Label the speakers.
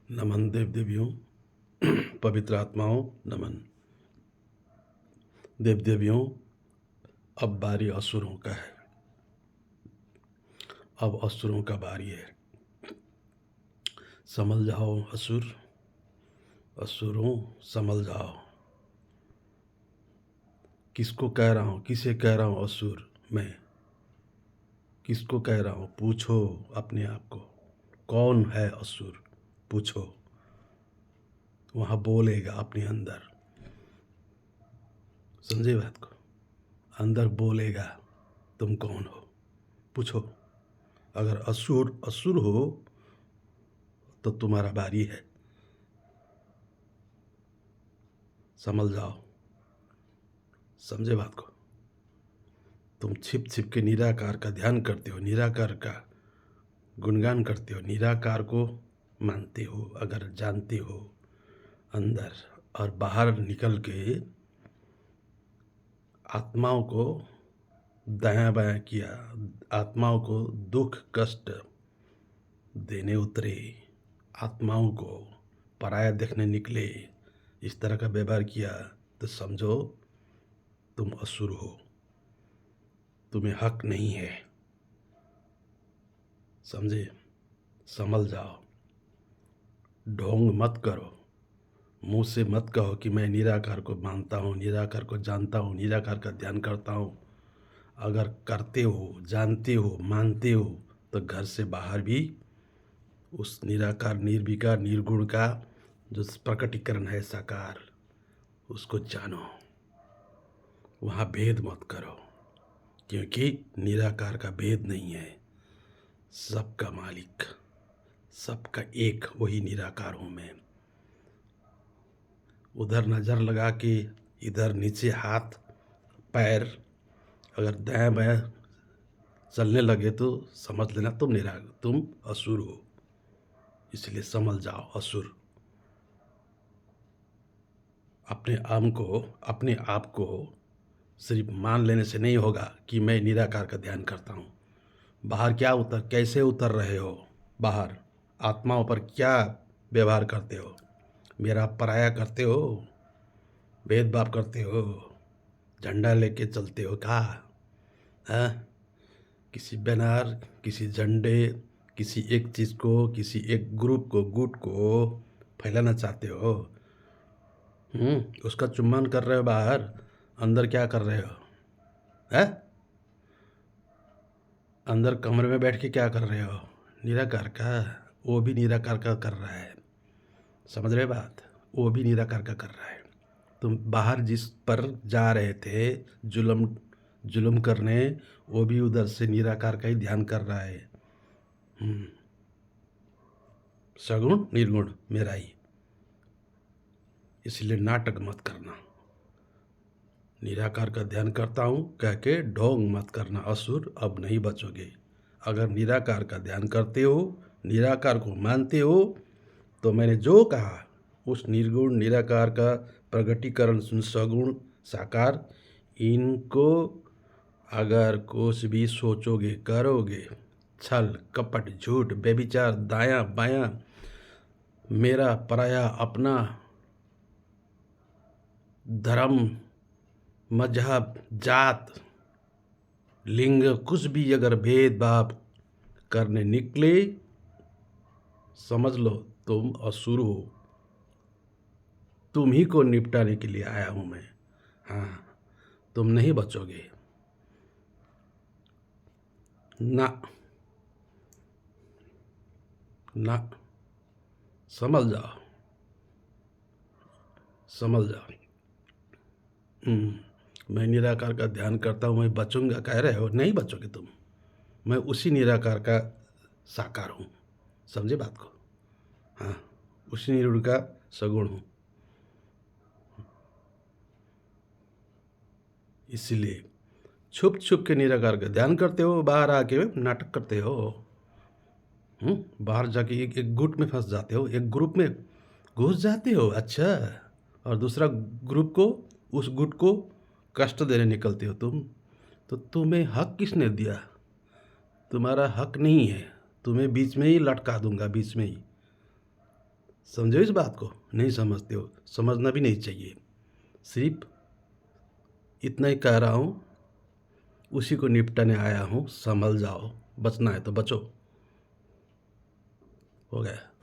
Speaker 1: नमन देव देवियों, पवित्र आत्माओं, नमन। देव देवियों, अब बारी असुरों का है। अब असुरों का बारी है। संभल जाओ असुर, असुरों संभल जाओ। किसको कह रहा हूँ, किसे कह रहा हूँ असुर? मैं किसको कह रहा हूँ? पूछो अपने आप को, कौन है असुर? पूछो, वहाँ बोलेगा अपने अंदर। समझे बात को? अंदर बोलेगा तुम कौन हो। पूछो। अगर असुर असुर हो तो तुम्हारा बारी है। समझ जाओ। समझे बात को? तुम छिप छिप के निराकार का ध्यान करते हो, निराकार का गुणगान करते हो, निराकार को मानते हो। अगर जानते हो अंदर और बाहर निकल के आत्माओं को दायां बायां किया, आत्माओं को दुख कष्ट देने उतरे, आत्माओं को पराया देखने निकले, इस तरह का व्यवहार किया, तो समझो तुम असुर हो। तुम्हें हक नहीं है। समझे? संभल जाओ। ढोंग मत करो। मुँह से मत कहो कि मैं निराकार को मानता हूँ, निराकार को जानता हूँ, निराकार का ध्यान करता हूँ। अगर करते हो, जानते हो, मानते हो, तो घर से बाहर भी उस निराकार, निर्विकार, निर्गुण का जो प्रकटीकरण है साकार, उसको जानो। वहाँ भेद मत करो, क्योंकि निराकार का भेद नहीं है। सबका मालिक, सबका एक वही निराकार हूँ मैं। उधर नज़र लगा के इधर नीचे हाथ पैर अगर दायां बायां चलने लगे तो समझ लेना तुम असुर हो। इसलिए समझ जाओ असुर। अपने आप को सिर्फ मान लेने से नहीं होगा कि मैं निराकार का ध्यान करता हूँ। बाहर कैसे उतर रहे हो? बाहर आत्माओं पर क्या व्यवहार करते हो? मेरा पराया करते हो, भेदभाव करते हो, झंडा लेके चलते हो क्या? हाँ? किसी बैनर, किसी झंडे, किसी एक चीज़ को, किसी एक ग्रुप को, गुट को फैलाना चाहते हो। उसका चुम्बन कर रहे हो बाहर, अंदर क्या कर रहे हो? है? अंदर कमरे में बैठ के क्या कर रहे हो? निराकार का। वो भी निराकार का कर रहा है। समझ रहे बात? वो भी निराकार का कर रहा है। तुम बाहर जिस पर जा रहे थे जुल्म जुल्म करने, वो भी उधर से निराकार का ही ध्यान कर रहा है। सगुण निर्गुण मेरा ही। इसलिए नाटक मत करना। निराकार का ध्यान करता हूँ कह के ढोंग मत करना असुर, अब नहीं बचोगे। अगर निराकार का ध्यान करते हो, निराकार को मानते हो, तो मैंने जो कहा उस निर्गुण निराकार का प्रगटीकरण सगुण साकार, इनको अगर कुछ भी सोचोगे, करोगे, छल कपट झूठ व्यभिचार दायां बायां, मेरा पराया अपना, धर्म मजहब जात लिंग कुछ भी अगर भेदभाव करने निकले, समझ लो तुम असुर हो। तुम ही को निपटाने के लिए आया हूं मैं। हाँ, तुम नहीं बचोगे ना ना। समझ जाओ, समझ जाओ। मैं निराकार का ध्यान करता हूँ, मैं बचूंगा कह रहे हो? नहीं बचोगे तुम। मैं उसी निराकार का साकार हूँ। समझे बात को? हाँ, उसी निर्गुण का सगुण हूँ। इसीलिए छुप छुप के निराकार का ध्यान करते हो, बाहर आके नाटक करते हो। बाहर जाके एक गुट में फंस जाते हो, एक ग्रुप में घुस जाते हो। अच्छा, और दूसरा ग्रुप को, उस गुट को कष्ट देने निकलते हो तुम। तो तुम्हें हक किसने दिया? तुम्हारा हक नहीं है। तुम्हें बीच में ही लटका दूंगा, बीच में ही। समझे इस बात को? नहीं समझते हो, समझना भी नहीं चाहिए। सिर्फ इतना ही कह रहा हूँ, उसी को निपटाने आया हूँ। संभल जाओ, बचना है तो बचो। हो गया।